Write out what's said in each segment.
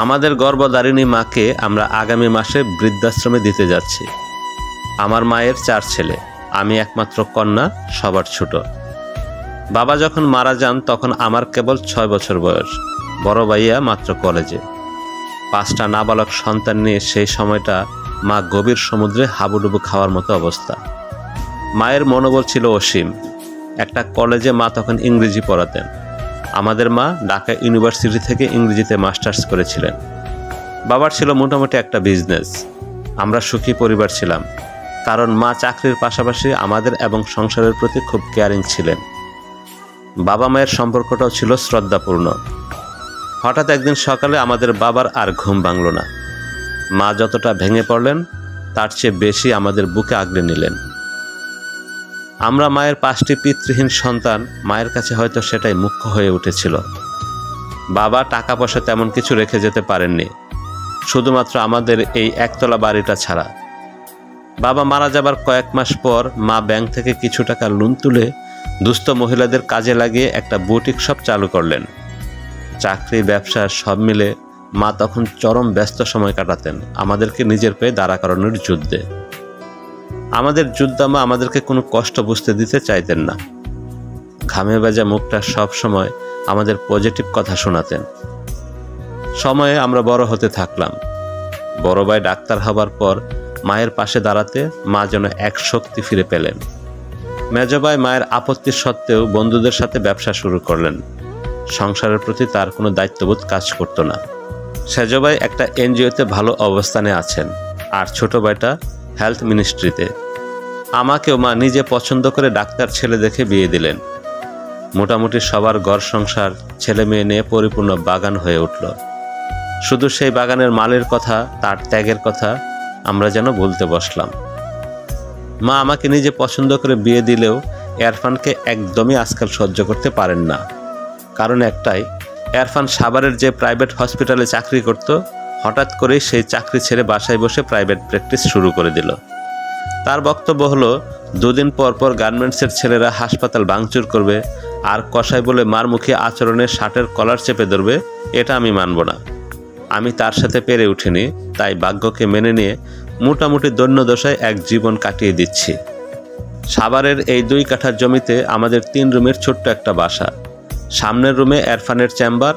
আমাদের গর্ভধারিণী মাকে আমরা আগামী মাসে বৃদ্ধাশ্রমে দিতে যাচ্ছি। আমার মায়ের 4 ছেলে, আমি একমাত্র কন্যা, সবার ছোট। বাবা যখন মারা যান তখন আমার কেবল 6 বছর বয়স, বড় ভাইয়া মাত্র কলেজে। 5টা নাবালক সন্তান নিয়ে সেই সময়টা মা গভীর সমুদ্রে হাবুডুবু খাওয়ার মতো অবস্থা। মায়ের মনোবল ছিল অসীম। একটা কলেজে মা তখন ইংরেজি পড়াতেন। আমাদের মা ঢাকা ইউনিভার্সিটি থেকে ইংরেজিতে মাস্টার্স করেছিলেন। বাবার ছিল মোটামুটি একটা বিজনেস। আমরা সুখী পরিবার ছিলাম, কারণ মা চাকরির পাশাপাশি আমাদের এবং সংসারের প্রতি খুব কেয়ারিং ছিলেন। বাবা মায়ের সম্পর্কটাও ছিল শ্রদ্ধাপূর্ণ। হঠাৎ একদিন সকালে আমাদের বাবার আর ঘুম ভাঙল না। মা যতটা ভেঙে পড়লেন তার চেয়ে বেশি আমাদের বুকে আগলে নিলেন। আমরা মায়ের 5টি পিতৃহীন সন্তান, মায়ের কাছে হয়তো সেটাই মুখ্য হয়ে উঠেছিল। বাবা টাকা পয়সা তেমন কিছু রেখে যেতে পারেননি, শুধুমাত্র আমাদের এই একতলা বাড়িটা ছাড়া। বাবা মারা যাবার কয়েক মাস পর মা ব্যাংক থেকে কিছু টাকা লোন তুলে দুস্থ মহিলাদের কাজে লাগিয়ে একটা বুটিক শপ চালু করলেন। চাকরি, ব্যবসা সব মিলে মা তখন চরম ব্যস্ত সময় কাটাতেন আমাদেরকে নিজের পায়ে দাঁড়া করানোর যুদ্ধে। আমাদের যোদ্ধা মা আমাদেরকে কোনো কষ্ট বুঝতে দিতে চাইতেন না। ঘামে ভেজা মুখটা সব সময় আমাদের পজিটিভ কথা শোনাতেন। সময়ে আমরা বড় হতে থাকলাম। বড় ভাই ডাক্তার হবার পর মায়ের পাশে দাঁড়াতে মা যেন এক শক্তি ফিরে পেলেন। মেজ ভাই মায়ের আপত্তি সত্ত্বেও বন্ধুদের সাথে ব্যবসা শুরু করলেন। সংসারের প্রতি তার কোনো দায়িত্ববোধ কাজ করতো না। সেজ ভাই একটা এনজিওতে ভালো অবস্থানে আছেন, আর ছোট ভাইটা হেলথ মিনিস্ট্রিতে। আমাকেও মা নিজে পছন্দ করে ডাক্তার ছেলে দেখে বিয়ে দিলেন। মোটামুটি সবার ঘর সংসার, ছেলে মেয়ে নিয়ে পরিপূর্ণ বাগান হয়ে উঠল। শুধু সেই বাগানের মালের কথা, তার ত্যাগের কথা আমরা যেন ভুলতে বসলাম। মা আমাকে নিজে পছন্দ করে বিয়ে দিলেও এরফানকে একদমই আজকাল সহ্য করতে পারেন না। কারণ একটাই, এরফান সাভারের যে প্রাইভেট হসপিটালে চাকরি করত, হঠাৎ করেই সেই চাকরি ছেড়ে বাসায় বসে প্রাইভেট প্র্যাকটিস শুরু করে দিল। তার বক্তব্য হলো, 2 দিন পর পর গার্মেন্টসের ছেলেরা হাসপাতাল ভাঙচুর করবে, আর কসাই বলে মারমুখী আচরণে শার্টের কলার চেপে ধরবে, এটা আমি মানব না। আমি তার সাথে পেরে উঠিনি, তাই ভাগ্যকে মেনে নিয়ে মোটামুটি দৈন্যদশায় এক জীবন কাটিয়ে দিচ্ছি। সাভারের এই 2 কাঠা জমিতে আমাদের 3 রুমের ছোট্ট একটা বাসা। সামনের রুমে এরফানের চেম্বার,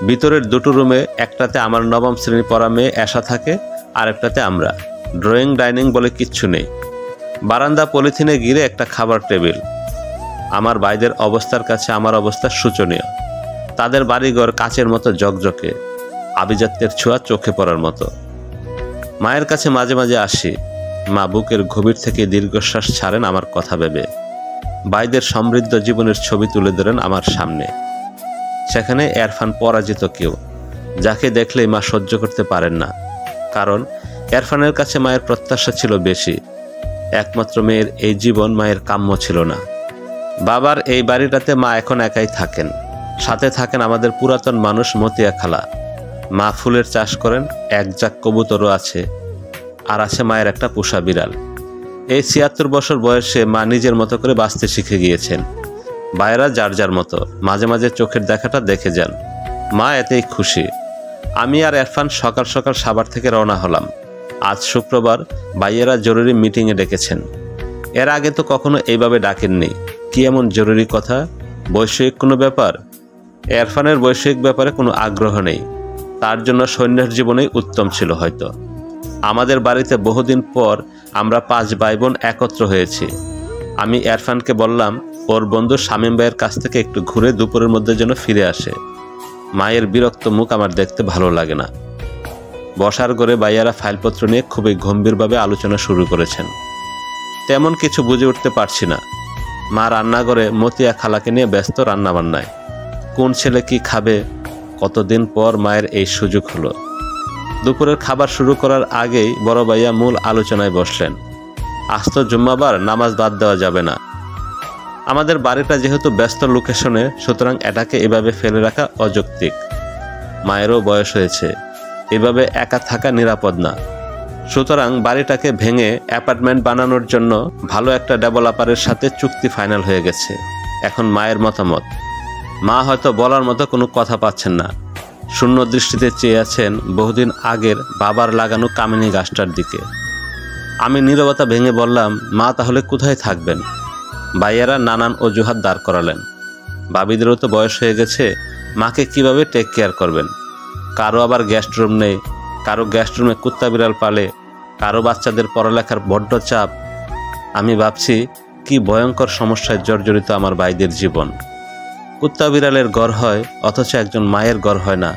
ভিতরের 2টো রুমে একটাতে আমার 9ম শ্রেণী পড়া মেয়ে এশা থাকে, আর একটাতে আমরা। ড্রয়িং ডাইনিং বলে কিচ্ছু নেই। বারান্দা পলিথিনে ঘিরে একটা খাবার টেবিল। আমার ভাইদের অবস্থার কাছে আমার অবস্থা শোচনীয়। তাদের বাড়িঘর কাচের মতো জকজকে, আভিজাত্যের ছোঁয়া চোখে পড়ার মতো। মায়ের কাছে মাঝে মাঝে আসি। মা বুকের গভীর থেকে দীর্ঘশ্বাস ছাড়েন আমার কথা ভেবে। ভাইদের সমৃদ্ধ জীবনের ছবি তুলে ধরেন আমার সামনে। সেখানে এরফান পরাজিত কেউ, যাকে দেখলেই মা সহ্য করতে পারেন না। কারণ এরফানের কাছে মায়ের প্রত্যাশা ছিল বেশি। একমাত্র মেয়ের এই জীবন মায়ের কাম্য ছিল না। বাবার এই বাড়িটাতে মা এখন একাই থাকেন। সাথে থাকেন আমাদের পুরাতন মানুষ মতিয়া খালা। মা ফুলের চাষ করেন, এক জাক কবুতরও আছে, আর আছে মায়ের একটা পোষা বিড়াল। এই 76 বছর বয়সে মা নিজের মতো করে বাঁচতে শিখে গিয়েছেন। ভাইয়েরা যার যার মতো, মাঝে মাঝে চোখের দেখাটা দেখে যান। মা এতেই খুশি। আমি আর এরফান সকাল সকাল সাভার থেকে রওনা হলাম। আজ শুক্রবার, ভাইয়েরা জরুরি মিটিংয়ে ডেকেছেন। এর আগে তো কখনো এইভাবে ডাকেননি। কি এমন জরুরি কথা? বৈষয়িক কোনো ব্যাপার? এরফানের বৈষয়িক ব্যাপারে কোনো আগ্রহ নেই। তার জন্য সৈন্যের জীবনেই উত্তম ছিল হয়তো। আমাদের বাড়িতে বহুদিন পর আমরা 5 ভাই বোন একত্র হয়েছি। আমি এরফানকে বললাম ওর বন্ধু শামীম ভাইয়ের কাছ থেকে একটু ঘুরে দুপুরের মধ্যে যেন ফিরে আসে। মায়ের বিরক্ত মুখ আমার দেখতে ভালো লাগে না। বসার ঘরে ভাইয়ারা ফাইলপত্র নিয়ে খুবই গম্ভীরভাবে আলোচনা শুরু করেছেন। তেমন কিছু বুঝে উঠতে পারছি না। মা রান্নাঘরে মতিয়া খালাকে নিয়ে ব্যস্ত রান্নাবান্নায়। কোন ছেলে কি খাবে? কতদিন পর মায়ের এই সুযোগ হলো। দুপুরের খাবার শুরু করার আগেই বড় ভাইয়া মূল আলোচনায় বসলেন। আজ তো জুম্মাবার, নামাজ বাদ দেওয়া যাবে না। আমাদের বাড়িটা যেহেতু ব্যস্ত লোকেশনে, সুতরাং এটাকে এভাবে ফেলে রাখা অযৌক্তিক। মায়েরও বয়স হয়েছে, এভাবে একা থাকা নিরাপদ না। সুতরাং বাড়িটাকে ভেঙে অ্যাপার্টমেন্ট বানানোর জন্য ভালো একটা ডেভেলপারের সাথে চুক্তি ফাইনাল হয়ে গেছে। এখন মায়ের মতামত। মা হয়তো বলার মতো কোনো কথা পাচ্ছেন না। শূন্য দৃষ্টিতে চেয়ে আছেন বহুদিন আগের বাবার লাগানো কামিনী গাছটার দিকে। আমি নীরবতা ভেঙে বললাম, মা তাহলে কোথায় থাকবেন? ভাইয়েরা নানান অজুহাত দাঁড় করালেন। ভাবিদেরও তো বয়স হয়ে গেছে, মাকে কিভাবে টেক কেয়ার করবেন? কারো আবার গেস্ট রুম নেই, কারো গেস্ট রুমে কুত্তা বিড়াল পালে, কারো বাচ্চাদের পড়ালেখার বড্ড চাপ। আমি ভাবছি কি ভয়ঙ্কর সমস্যায় জর্জরিত আমার ভাইদের জীবন। কুত্তা বিড়ালের ঘর হয় অথচ একজন মায়ের ঘর হয় না।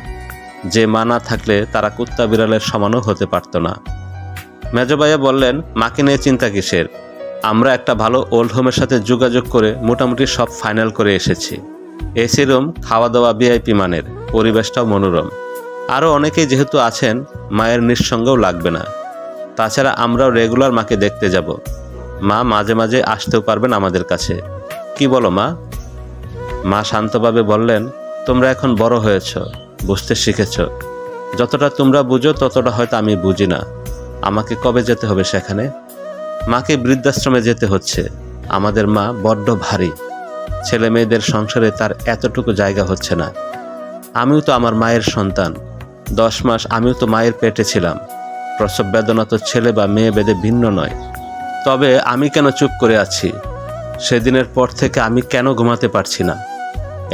যে মা না থাকলে তারা কুত্তা বিড়ালের সমানও হতে পারত না। মেজ ভাইয়া বললেন, মাকে নিয়ে চিন্তা কিসের? আমরা একটা ভালো ওল্ড হোমের সাথে যোগাযোগ করে মোটামুটি সব ফাইনাল করে এসেছি। এসি রুম, খাওয়া দাওয়া ভিআইপি মানের, পরিবেশটাও মনোরম। আরও অনেকেই যেহেতু আছেন, মায়ের নিঃসঙ্গও লাগবে না। তাছাড়া আমরাও রেগুলার মাকে দেখতে যাব। মা মাঝে মাঝে আসতেও পারবেন আমাদের কাছে। কি বলো মা? মা শান্তভাবে বললেন, তোমরা এখন বড় হয়েছ, বুঝতে শিখেছ। যতটা তোমরা বুঝো ততটা হয়তো আমি বুঝি না। আমাকে কবে যেতে হবে সেখানে? মাকে বৃদ্ধাশ্রমে যেতে হচ্ছে। আমাদের মা বড্ড ভারী, ছেলে মেয়েদের সংসারে তার এতটুকু জায়গা হচ্ছে না। আমিও তো আমার মায়ের সন্তান। 10 মাস আমিও তো মায়ের পেটে ছিলাম। প্রসব বেদনা তো ছেলে বা মেয়ে ভেদে ভিন্ন নয়। তবে আমি কেন চুপ করে আছি? সেদিনের পর থেকে আমি কেন ঘুমাতে পারছি না?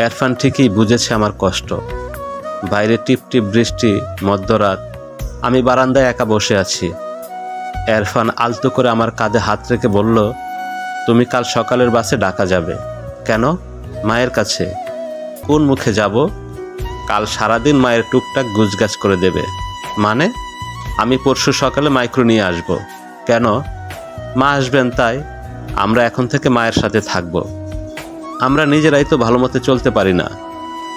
এরফান ঠিকই বুঝেছে আমার কষ্ট। বাইরে টিপ টিপ বৃষ্টি, মধ্যরাত। আমি বারান্দায় একা বসে আছি। এরফান আলতো করে আমার কাঁধে হাত রেখে বলল, তুমি কাল সকালের বাসে ঢাকা যাবে। কেন? মায়ের কাছে। কোন মুখে যাব? কাল সারাদিন মায়ের টুকটাক গুজগাছ করে দেবে। মানে? আমি পরশু সকালে মাইক্রো নিয়ে আসব। কেন? মা আসবেন তাই। আমরা এখন থেকে মায়ের সাথে থাকব। আমরা নিজেরাই তো ভালো মতো চলতে পারি না,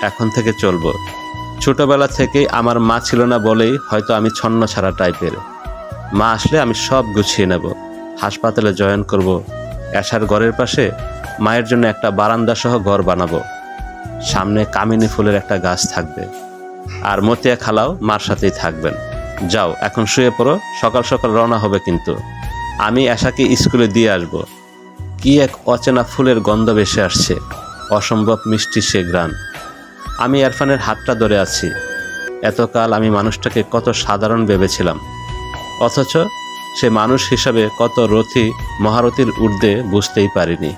এখন থেকে চলবো। ছোটবেলা থেকেই আমার মা ছিল না বলেই হয়তো আমি ছন্ন ছাড়া টাইপের। মা আসলে আমি সব গুছিয়ে নেব। হাসপাতালে জয়েন করব। এশার ঘরের পাশে মায়ের জন্য একটা বারান্দা সহ ঘর বানাবো। সামনে কামিনী ফুলের একটা গাছ থাকবে। আর মতিয়া খালাও মার সাথেই থাকবেন। যাও এখন শুয়ে পড়ো, সকাল সকাল রওনা হবে কিন্তু। আমি এশাকে স্কুলে দিয়ে আসব। কি এক অচেনা ফুলের গন্ধ ভেসে আসছে, অসম্ভব মিষ্টি সে ঘ্রাণ। আমি এরফানের হাতটা ধরে আছি। এতকাল আমি মানুষটাকে কত সাধারণ ভেবেছিলাম, অথচ সে মানুষ হিসাবে কত রথী মহারথীর ঊর্ধ্বে বুঝতেই পারিনি।